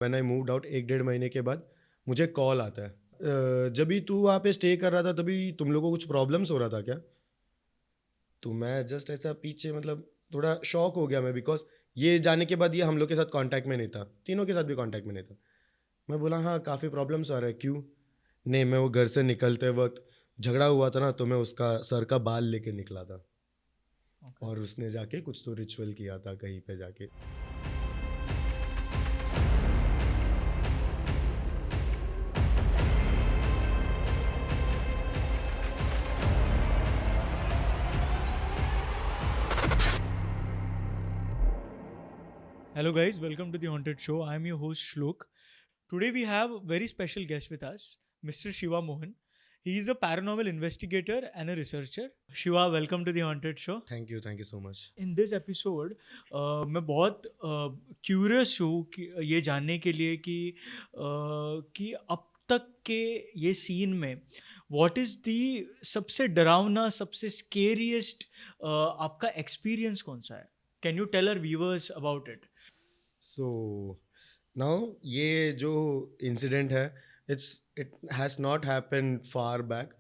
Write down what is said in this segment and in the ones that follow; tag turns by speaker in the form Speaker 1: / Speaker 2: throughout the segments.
Speaker 1: When I moved out 1 डेढ़ महीने के बाद मुझे कॉल आता है, जब भी तू वहाँ पे स्टे कर रहा था तभी तुम लोगों को कुछ प्रॉब्लम्स हो रहा था क्या? तो मैं जस्ट ऐसा पीछे मतलब थोड़ा शॉक हो गया मैं, बिकॉज़ ये जाने के बाद ये हम लोग के साथ कॉन्टैक्ट में नहीं था, तीनों के साथ भी कॉन्टैक्ट में नहीं था। मैं बोला हाँ, काफ़ी प्रॉब्लम्स आ रहा है, क्यों? नहीं, मैं वो घर से निकलते वक़्त झगड़ा हुआ था ना, तो मैं उसका सर का बाल लेके निकला था
Speaker 2: Okay.
Speaker 1: और उसने जाके कुछ तो रिचुअल किया था कहीं पे जाके।
Speaker 2: Hello, guys. Welcome to the Haunted Show. I'm your host Shlok. Today we have a very special guest with us, Mr. Shiva Mohan. He is a paranormal investigator and a researcher. Shiva, welcome to the Haunted Show.
Speaker 1: Thank you so much.
Speaker 2: In this episode, मैं बहुत curious हूँ कि ये जानने के लिए कि अब तक के ये सीन में व्हाट इज़ दी सबसे डरावना सबसे स्केरियस्ट आपका एक्सपीरियंस कौन सा है? Can you tell our viewers about it?
Speaker 1: So now ये जो इंसिडेंट है, it has not happened far back.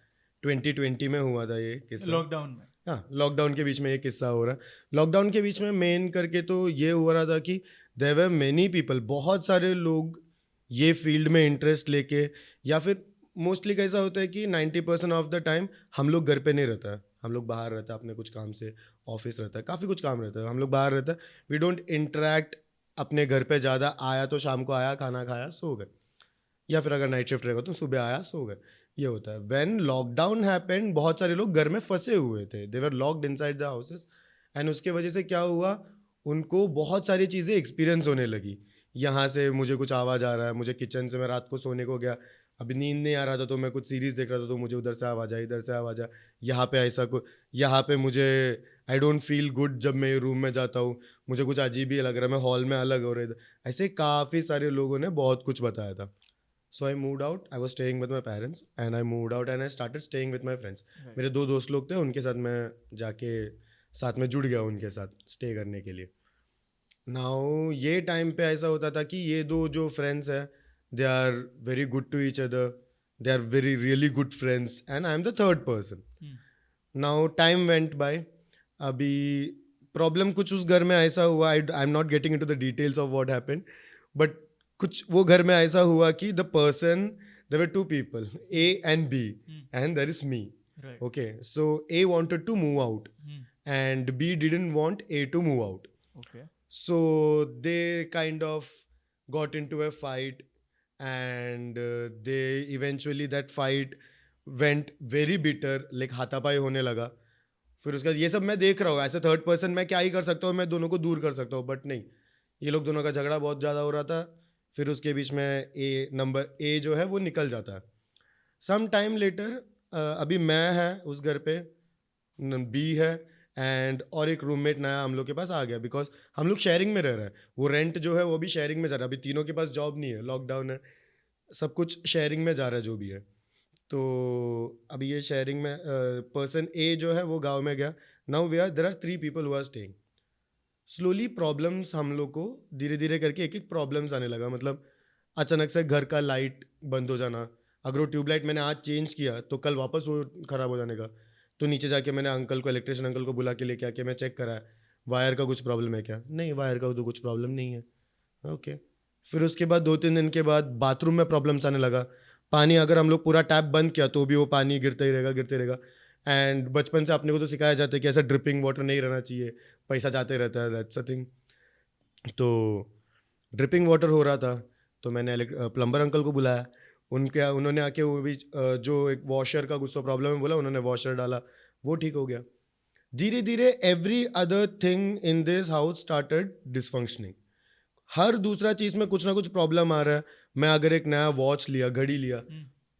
Speaker 1: 2020 में हुआ था ये किस्सा।
Speaker 2: लॉकडाउन में।
Speaker 1: हाँ, लॉकडाउन के बीच में ये किस्सा हो रहा है। लॉकडाउन के बीच में मेन करके तो ये हो रहा था कि देयर वर मेनी पीपल, बहुत सारे लोग ये फील्ड में इंटरेस्ट लेके, या फिर मोस्टली कैसा होता है कि 90% ऑफ द टाइम हम लोग घर पे नहीं रहता है, हम लोग बाहर रहता है अपने कुछ काम से, ऑफिस रहता है, काफ़ी कुछ काम रहता है, हम लोग बाहर रहता है। वी डोंट इंटरेक्ट अपने घर पे ज़्यादा। आया तो शाम को आया, खाना खाया, सो गए, या फिर अगर नाइट शिफ्ट रहेगा तो सुबह आया, सो गए, ये होता है। व्हेन लॉकडाउन हैपेंड, बहुत सारे लोग घर में फंसे हुए थे, they were locked inside the houses, and उसके वजह से क्या हुआ, उनको बहुत सारी चीज़ें एक्सपीरियंस होने लगी। यहाँ से मुझे कुछ आवाज़ आ रहा है, मुझे किचन से, मैं रात को सोने को गया, अभी नींद नहीं आ रहा था तो मैं कुछ सीरीज़ देख रहा था, तो मुझे उधर से आवाज़ आई, इधर से आवाज़ आई, यहाँ पे ऐसा कुछ, यहाँ पे मुझे आई डोंट फील गुड जब मैं रूम में जाता हूँ, मुझे कुछ अजीब ही लग रहा है, मैं हॉल में अलग हो रहा है। ऐसे काफ़ी सारे लोगों ने बहुत कुछ बताया था। So I moved out. I was staying with my parents, and I moved out and I started staying with my friends.
Speaker 2: Right.
Speaker 1: मेरे दो दोस्त लोग थे, उनके साथ मैं जाके साथ में जुड़ गया उनके साथ स्टे करने के लिए। नाउ ये टाइम पे ऐसा होता था कि ये दो जो फ्रेंड्स हैं, they are very good to each other, they are very really good friends, and I am the third person. Now time went by. अभी प्रॉब्लम कुछ उस घर में ऐसा हुआ, I am not getting into the details of what happened, but कुछ वो घर में ऐसा हुआ कि the person, there were two people, A and B, and there is me.
Speaker 2: Right.
Speaker 1: Okay, so A wanted to move out, and B didn't want A to move out.
Speaker 2: Okay.
Speaker 1: So they kind of got into a fight, and they eventually, that fight went very bitter, like हाथापाई होने लगा। फिर उसके बाद ये सब मैं देख रहा हूँ, एज अ थर्ड पर्सन मैं क्या ही कर सकता हूँ, मैं दोनों को दूर कर सकता हूँ, बट नहीं, ये लोग दोनों का झगड़ा बहुत ज़्यादा हो रहा था। फिर उसके बीच में ए जो है वो निकल जाता है। सम टाइम लेटर, अभी मैं है उस घर पे, बी है, एंड और एक रूममेट नया हम लोग के पास आ गया, बिकॉज हम लोग शेयरिंग में रह रहे हैं। वो रेंट जो है वो भी शेयरिंग में जा रहा है, अभी तीनों के पास जॉब नहीं है, लॉकडाउन है, सब कुछ शेयरिंग में जा रहा है जो भी है। तो अभी ये शेयरिंग में पर्सन ए जो है वो गांव में गया। Now we are, there are 3 people who are staying. Slowly problems हम लोग को धीरे धीरे करके एक एक प्रॉब्लम्स आने लगा, मतलब अचानक से घर का लाइट बंद हो जाना। अगर वो ट्यूबलाइट मैंने आज चेंज किया तो कल वापस वो ख़राब हो जाने का। तो नीचे जाके मैंने अंकल को, इलेक्ट्रिशियन अंकल को बुला के लेके आके मैं चेक कराया, वायर का कुछ प्रॉब्लम है क्या? नहीं, वायर का तो कुछ प्रॉब्लम नहीं है। ओके। फिर उसके बाद 2-3 दिन के बाद बाथरूम में प्रॉब्लम्स आने लगा। पानी अगर हम लोग पूरा टैप बंद किया तो भी वो पानी गिरता ही रहेगा, गिरते रहेगा। एंड बचपन से अपने को तो सिखाया जाता है कि ऐसा ड्रिपिंग वाटर नहीं रहना चाहिए, पैसा जाते रहता है, दैट्स अ थिंग। तो ड्रिपिंग वाटर हो रहा था, तो मैंने प्लम्बर अंकल को बुलाया। उन्होंने आके वो भी जो एक वॉशर का कुछ तो प्रॉब्लम है बोला, उन्होंने वॉशर डाला, वो ठीक हो गया। धीरे धीरे every other thing in this house started dysfunctioning. हर दूसरा चीज़ में कुछ ना कुछ प्रॉब्लम आ रहा है। मैं अगर एक नया वॉच लिया, घड़ी लिया,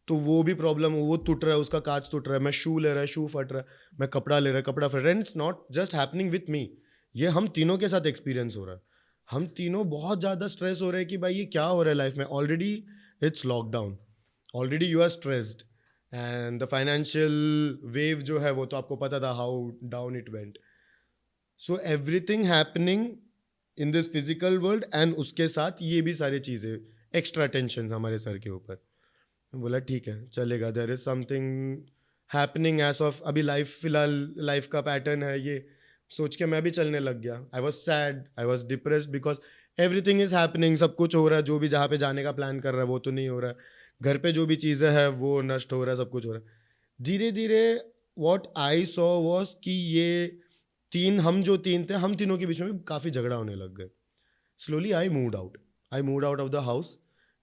Speaker 1: तो वो भी प्रॉब्लम, वो टूट रहा है, उसका कांच टूट रहा है। मैं शू ले रहा है, शू फट रहा है। मैं कपड़ा ले रहा है, कपड़ा फट रहा है। It's not just happening with me, ये हम तीनों के साथ एक्सपीरियंस हो रहा है। हम तीनों बहुत ज़्यादा स्ट्रेस हो रहे हैं कि भाई ये क्या हो रहा है लाइफ में। Already it's lockdown, already you are stressed, and the financial wave जो है वो तो आपको पता था how down it went. So everything happening in this physical world, and उसके साथ ये भी सारी चीज़ें, एक्स्ट्रा टेंशन हमारे सर के ऊपर। मैं बोला ठीक है चलेगा, there is something happening as of अभी, लाइफ फिलहाल लाइफ का पैटर्न है ये सोच के मैं भी चलने लग गया। I was sad, I was depressed, because everything is happening, सब कुछ हो रहा है, जो भी जहाँ पे जाने का प्लान कर रहा है वो तो नहीं हो रहा है, घर पे जो भी चीज़ें हैं वो नष्ट हो रहा है, सब कुछ हो रहा है। धीरे धीरे वॉट आई सॉ वॉज कि ये हम जो तीन थे, हम तीनों के बीच में काफ़ी झगड़ा होने लग गए। Slowly, I moved out. I moved out of the house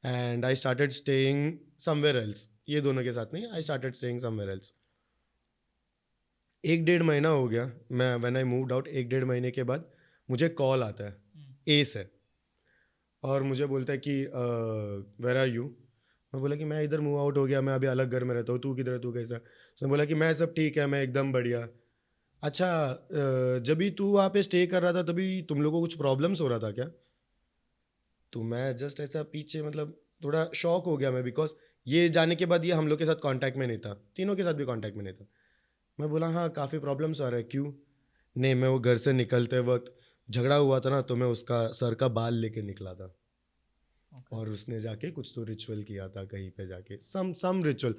Speaker 1: and I started staying somewhere else. ये दोनों के साथ नहीं, I started staying somewhere else. 1 डेढ़ महीना हो गया, मैं when I moved out, 1 डेढ़ महीने के बाद मुझे कॉल आता है ए से, और मुझे बोलता है कि वेर आर यू। मैं बोला कि मैं इधर मूव आउट हो गया, मैं अभी अलग घर में रहता हूँ, तू किधर है, तू कैसा। उसने बोला कि मैं सब ठीक है, मैं एकदम बढ़िया। अच्छा, जब भी तू वहाँ पे स्टे कर रहा था तभी तुम लोगों को कुछ प्रॉब्लम्स हो रहा था क्या? तो मैं जस्ट ऐसा पीछे, मतलब थोड़ा शॉक हो गया मैं, बिकॉज ये जाने के बाद ये हम लोग के साथ कांटेक्ट में नहीं था, तीनों के साथ भी कांटेक्ट में नहीं था। मैं बोला हाँ काफ़ी प्रॉब्लम्स आ रहा है, क्यों? नहीं, मैं वो घर से निकलते वक्त झगड़ा हुआ था ना, तो मैं उसका सर का बाल लेके निकला था,
Speaker 2: Okay.
Speaker 1: और उसने जाके कुछ तो रिचुअल किया था कहीं पे जाके, some ritual.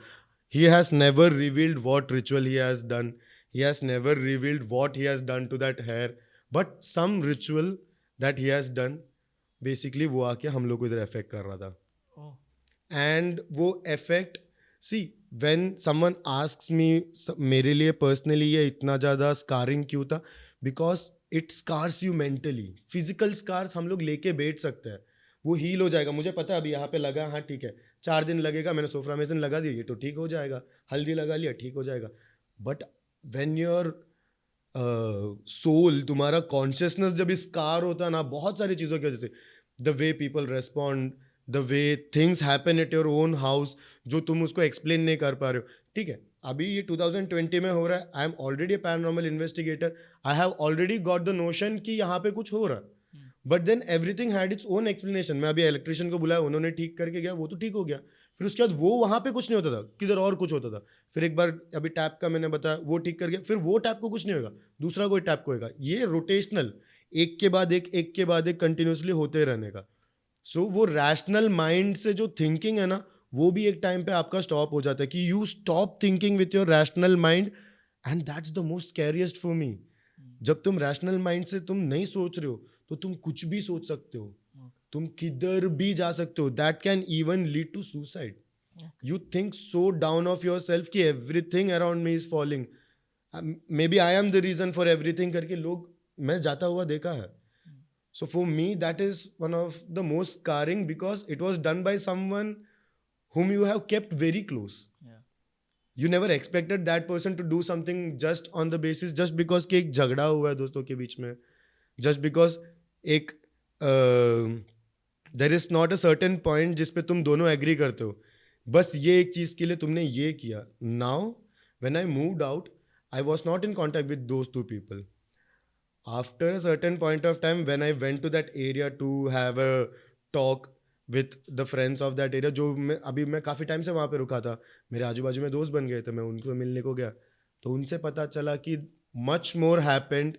Speaker 1: he has never revealed what ritual he has done, he has never revealed what he has done to that hair, but some ritual that he has done, basically वो आके हम लोग को इधर अफेक्ट कर रहा था।
Speaker 2: Oh.
Speaker 1: And वो effect, see when someone asks me, मेरे लिए पर्सनली ये इतना ज़्यादा स्कारिंग क्यों था, because it scars you mentally. Physical scars हम लोग लेके बैठ सकते हैं, वो हील हो जाएगा, मुझे पता है अभी यहाँ पे लगा, हाँ ठीक है 4 दिन लगेगा, मैंने सोफ्रामेसिन लगा दिया, ये तो ठीक हो जाएगा, हल्दी लगा लिया ठीक हो जाएगा। बट व्हेन योर सोल, तुम्हारा कॉन्शियसनेस जब स्कार होता है ना, बहुत सारी चीज़ों की वजह से, the way people respond, the way things happen at your own house, जो तुम उसको एक्सप्लेन नहीं कर पा रहे हो। ठीक है, अभी ये 2020 में हो रहा है, I am already a paranormal investigator, I have already got the notion कि यहाँ पे कुछ हो रहा है, but then everything had its own explanation. मैं अभी इलेक्ट्रिशियन को बुलाया, उन्होंने ठीक करके गया, वो तो ठीक हो गया, फिर उसके बाद वो वहाँ पे कुछ नहीं होता था, किधर और कुछ होता था। फिर एक बार अभी टैप का मैंने बताया, वो ठीक कर गया, फिर वो टैप को कुछ नहीं होगा, दूसरा कोई टैप को होगा, ये रोटेशनल, एक के बाद एक कंटिन्यूसली होते रहने का। सो वो रैशनल माइंड से जो थिंकिंग है ना, वो भी एक टाइम पे आपका स्टॉप हो जाता है, कि you stop thinking with your rational mind, and that's the most scariest for me. जब तुम रैशनल माइंड से तुम नहीं सोच रहे हो, तो तुम कुछ भी सोच सकते हो, तुम किधर भी जा सकते हो, that can even lead to suicide. You think so down of your self कि everything around me is falling, maybe I am the reason for everything करके लोग, मैं जाता हुआ देखा है। So for me, that is one of the most scarring, because it was done by someone whom you have kept very close.
Speaker 2: Yeah.
Speaker 1: You never expected that person to do something just on the basis, just because कि एक झगड़ा हुआ है दोस्तों के बीच में, just because एक there is not a certain point जिस पे तुम दोनों agree करते हो, बस ये एक चीज़ के लिए तुमने ये किया। Now when I moved out, I was not in contact with those two people. After a certain point of time, when I went to that area to have a talk with the friends of that area, जो मैं काफ़ी time से वहाँ पे रुका था, मेरे आजू बाजू में दोस्त बन गए थे, मैं उनको मिलने को गया, तो उनसे पता चला कि much more happened,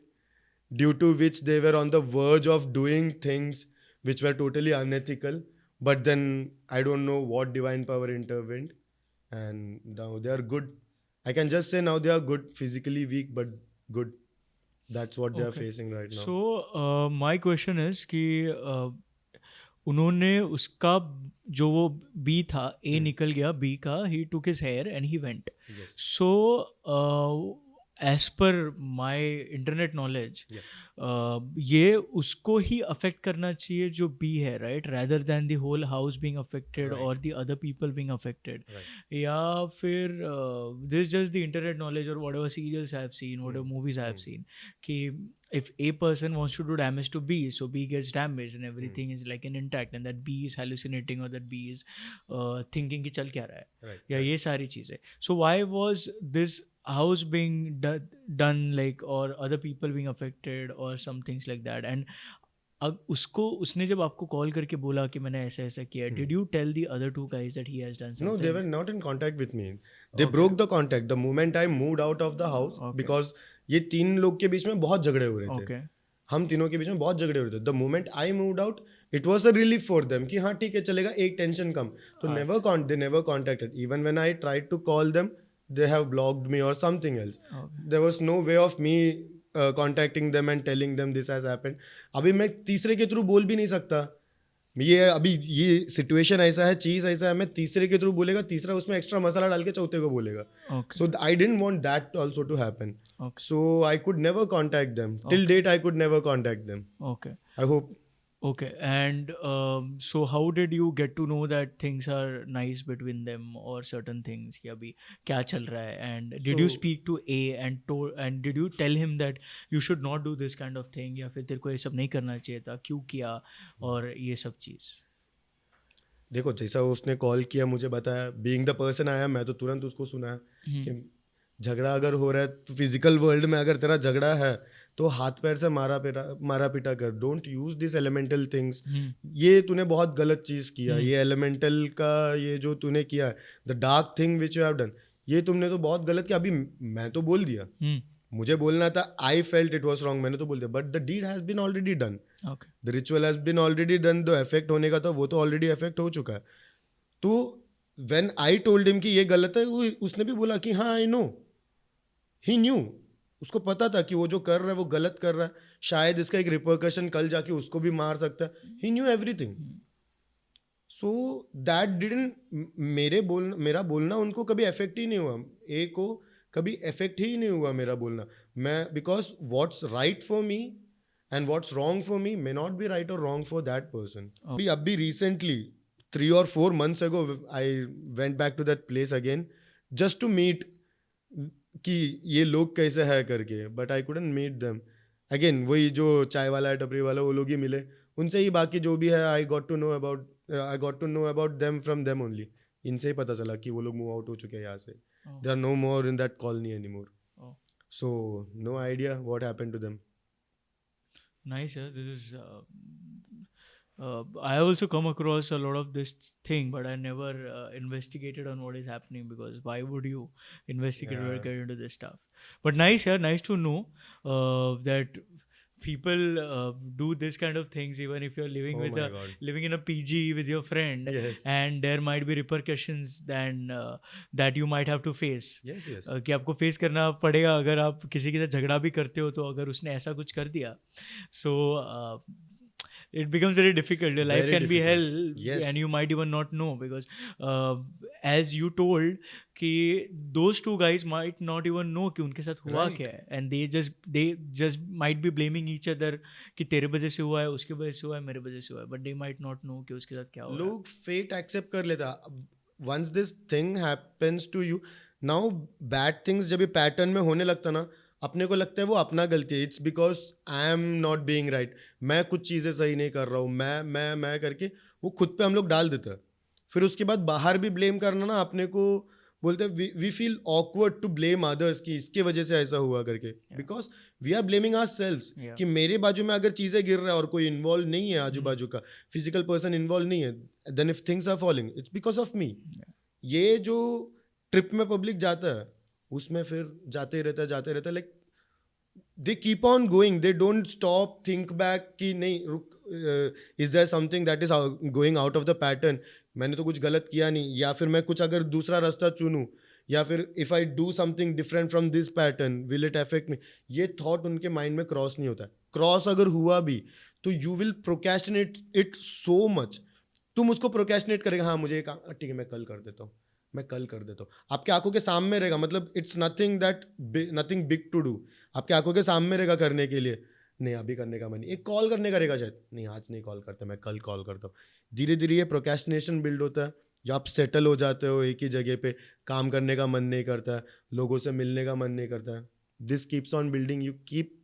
Speaker 1: due to which they were on the verge of doing things which were totally unethical, but then I don't know what divine power intervened, and now they are good. I can just say now they are good, physically weak but good. That's what they are
Speaker 2: Okay.
Speaker 1: facing right now.
Speaker 2: So my question is कि उन्होंने उसका जो वो B था, ए निकल गया, बी का, he took his hair and he went.
Speaker 1: Yes.
Speaker 2: So as per my internet knowledge,
Speaker 1: Yeah.
Speaker 2: ये उसको ही अफेक्ट करना चाहिए जो बी है, right, rather than the whole house being affected
Speaker 1: Right.
Speaker 2: or the other people being affected,
Speaker 1: Right.
Speaker 2: या फिर this is just the internet knowledge or whatever serials I have seen, whatever movies I have seen, कि if A person wants to do damage to B, so B gets damaged and everything is like an intact, and that B is hallucinating or that B is thinking कि चल क्या रहा है,
Speaker 1: Right.
Speaker 2: या ये सारी चीज़ें। So why was this house being done like, or other people being affected or some things like that? And अब उसने जब आपको कॉल करके बोला कि मैंने ऐसा ऐसा किया, did you tell the other two guys that he has done something?
Speaker 1: No, they were not in contact with me. They
Speaker 2: Okay.
Speaker 1: broke the contact the moment I moved out of the house,
Speaker 2: Okay.
Speaker 1: because ये तीन लोग के बीच में बहुत झगड़े हो रहे थे।
Speaker 2: Okay.
Speaker 1: हम तीनों के बीच में बहुत झगड़े हो रहे थे. The moment I moved out, it was a relief for them कि हाँ ठीक है चलेगा, एक टेंशन कम. तो
Speaker 2: अच्छा,
Speaker 1: they never contacted. Even when I tried to call them, they have blocked me or something else.
Speaker 2: Okay,
Speaker 1: There was no way of me contacting them and telling them this has happened. अभी मैं तीसरे के through बोल भी नहीं सकता. ये अभी ये सिचुएशन ऐसा है, चीज ऐसा है, मैं तीसरे के थ्रू बोलेगा, तीसरा उसमें एक्स्ट्रा मसाला डाल के चौथे को बोलेगा.
Speaker 2: Okay,
Speaker 1: So I didn't want that also to happen.
Speaker 2: Okay,
Speaker 1: So I could never contact them. Till
Speaker 2: Okay.
Speaker 1: date I could never contact them.
Speaker 2: Okay.
Speaker 1: I hope.
Speaker 2: Okay, and so how did you get to know that things are nice between them or certain things कि अभी क्या चल रहा है, and did you
Speaker 1: So
Speaker 2: speak to A and did you tell him that you should not do this kind of thing या फिर तेरे को ये सब नहीं करना चाहिए था, क्यों किया और ये सब चीज़?
Speaker 1: देखो जैसा उसने कॉल किया, मुझे बताया, बीइंग द पर्सन आया, मैं तो तुरंत उसको सुना कि
Speaker 2: हम्म,
Speaker 1: झगड़ा अगर हो रहा है तो फिजिकल वर्ल्ड में अगर तेरा झगड़ा है तो हाथ पैर से मारा पीटा कर. Don't use this elemental things.
Speaker 2: हम्म,
Speaker 1: ये तूने बहुत गलत चीज किया.
Speaker 2: हम्म,
Speaker 1: ये एलिमेंटल का ये जो तूने किया है, the dark thing which you have done, ये तुमने तो बहुत गलत किया. अभी मैं तो बोल दिया,
Speaker 2: हम्म,
Speaker 1: मुझे बोलना था, I felt it was wrong, मैंने तो बोल दिया, but the deed has been already done.
Speaker 2: okay,
Speaker 1: the ritual has been already done. जो इफेक्ट होने का था वो तो ऑलरेडी इफेक्ट हो चुका है. तो व्हेन आई टोल्ड हिम कि ये गलत है, उसने भी बोला कि हाँ आई नो. He new. उसको पता था कि वो जो कर रहा है वो गलत कर रहा है. शायद इसका एक रिपरकशन कल जाके उसको भी मार सकता है. He knew everything.
Speaker 2: Hmm,
Speaker 1: so that didn't, मेरा बोलना उनको कभी इफेक्ट ही नहीं हुआ. ए को कभी इफेक्ट ही नहीं हुआ मेरा बोलना. मैं, because what's right for me and what's wrong for me may not be right और रॉन्ग फॉर दैट पर्सन. अभी recently 3 or 4 months ago I went back to that place again just to meet कि ये लोग कैसे है करके. But I couldn't meet them again. वही जो चाय वाला है, टपरी वाला, वो लोग ही मिले. उनसे ही बाकी जो भी है I got to know about them from them only. इनसे ही पता चला कि वो लोग मूव आउट हो चुके हैं यहाँ से.
Speaker 2: oh,
Speaker 1: they are no more in that colony any more.
Speaker 2: oh.
Speaker 1: So no idea what happened to them.
Speaker 2: Nice, yeah. This is. I also come across a lot of this thing, but I never investigated on what is happening, because why would you investigate or
Speaker 1: Yeah.
Speaker 2: get into this stuff? But nice, yeah. Nice to know that people do this kind of things, even if you're living
Speaker 1: Oh
Speaker 2: with
Speaker 1: my
Speaker 2: a
Speaker 1: god.
Speaker 2: living in a PG with your friend,
Speaker 1: Yes.
Speaker 2: and there might be repercussions then that you might have to face.
Speaker 1: Yes, yes.
Speaker 2: कि आपको face करना पड़ेगा अगर आप किसी के साथ झगड़ा भी करते हो, तो अगर उसने ऐसा कुछ कर दिया, so it becomes very difficult. Your life
Speaker 1: Very
Speaker 2: can be hell,
Speaker 1: difficult. Yes.
Speaker 2: and you might even not know, because as you told कि those two guys might not even know कि उनके साथ हुआ
Speaker 1: Right.
Speaker 2: क्या है, and they just might be blaming each other कि तेरे वजह से हुआ है, उसके वजह से हुआ है, मेरे वजह से हुआ है, but they might not know कि उसके साथ क्या हो रहा है.
Speaker 1: लोग फेट एक्सेप्ट कर लेता. Once this thing happens to you, now bad things जब ये पैटर्न में होने लगता ना, अपने को लगता है वो अपना गलती है. It's because I am not being right. मैं कुछ चीज़ें सही नहीं कर रहा हूँ, मैं करके वो खुद पे हम लोग डाल देते हैं. फिर उसके बाद बाहर भी ब्लेम करना ना, अपने को बोलते हैं we feel awkward to blame others कि इसके वजह से ऐसा हुआ करके. Because we are blaming ourselves
Speaker 2: Yeah.
Speaker 1: कि मेरे बाजू में अगर चीज़ें गिर रहा है और कोई इन्वॉल्व नहीं है आजू बाजू का, फिजिकल पर्सन इन्वॉल्व नहीं है, then if things are falling it's because of me.
Speaker 2: Yeah.
Speaker 1: ये जो ट्रिप में पब्लिक जाता है उसमें फिर जाते ही रहता है. Like they keep on going, they don't stop think back कि नहीं रुक, is there something that is going out of the pattern. मैंने तो कुछ गलत किया नहीं, या फिर मैं कुछ अगर दूसरा रास्ता चुनूं, या फिर if I do something different from this pattern will it affect me. ये थॉट उनके माइंड में क्रॉस नहीं होता है. क्रॉस अगर हुआ भी तो you will procrastinate it so much. तुम उसको प्रोक्रेस्टिनेट करेगा, हाँ मुझे ठीक है मैं कल कर देता हूँ, मैं कल कर देता हूँ. आपके आंखों के सामने रहेगा. मतलब it's nothing big to do. आपके आंखों के सामने रहेगा करने के लिए. नहीं अभी करने का मन नहीं, एक कॉल करने का रहेगा शायद, नहीं आज नहीं कॉल करता, मैं कल कॉल करता हूँ. धीरे धीरे ये प्रोक्रेस्टिनेशन बिल्ड होता है. या आप सेटल हो जाते हो एक ही जगह पे, काम करने का मन नहीं करता है, लोगों से मिलने का मन नहीं करता है. This keeps on building. You keep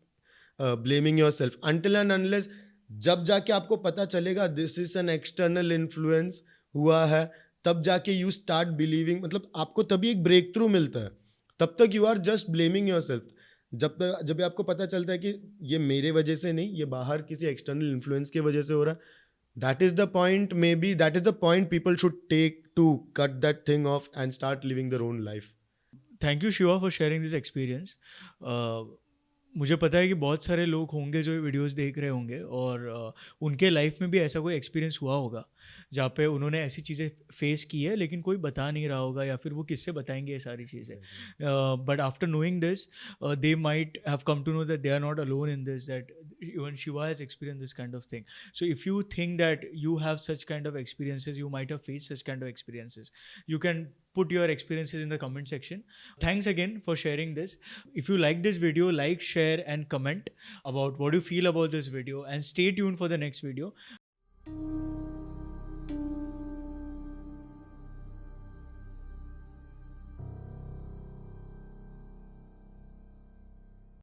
Speaker 1: blaming your self until and unless जब जाके आपको पता चलेगा this is an external influence हुआ है, तब जाके यू स्टार्ट बिलीविंग. मतलब आपको तभी एक ब्रेक थ्रू मिलता है. तब तक you are just blaming yourself. जब आपको पता चलता है कि ये मेरे वजह से नहीं, ये बाहर किसी एक्सटर्नल इन्फ्लुएंस की वजह से हो रहा है, that is the point, maybe that is the point people should take to cut that thing off and start living their own life.
Speaker 2: Thank you, Shiva, for sharing this experience. मुझे पता है कि बहुत सारे लोग होंगे जो ये वीडियोस देख रहे होंगे और उनके लाइफ में भी ऐसा कोई एक्सपीरियंस हुआ होगा जहाँ पे उन्होंने ऐसी चीज़ें फेस की है लेकिन कोई बता नहीं रहा होगा या फिर वो किससे बताएंगे ये सारी चीज़ें.
Speaker 1: Exactly.
Speaker 2: But after knowing this, they might have come to know that they are not alone in this, that even Shiva has experienced this kind of thing. So if you think that you have such kind of experiences, you might have faced such kind of experiences, you can put your experiences in the comment section. Thanks again for sharing this. If you like this video, like, share and comment about what you feel about this video, and stay tuned for the next video.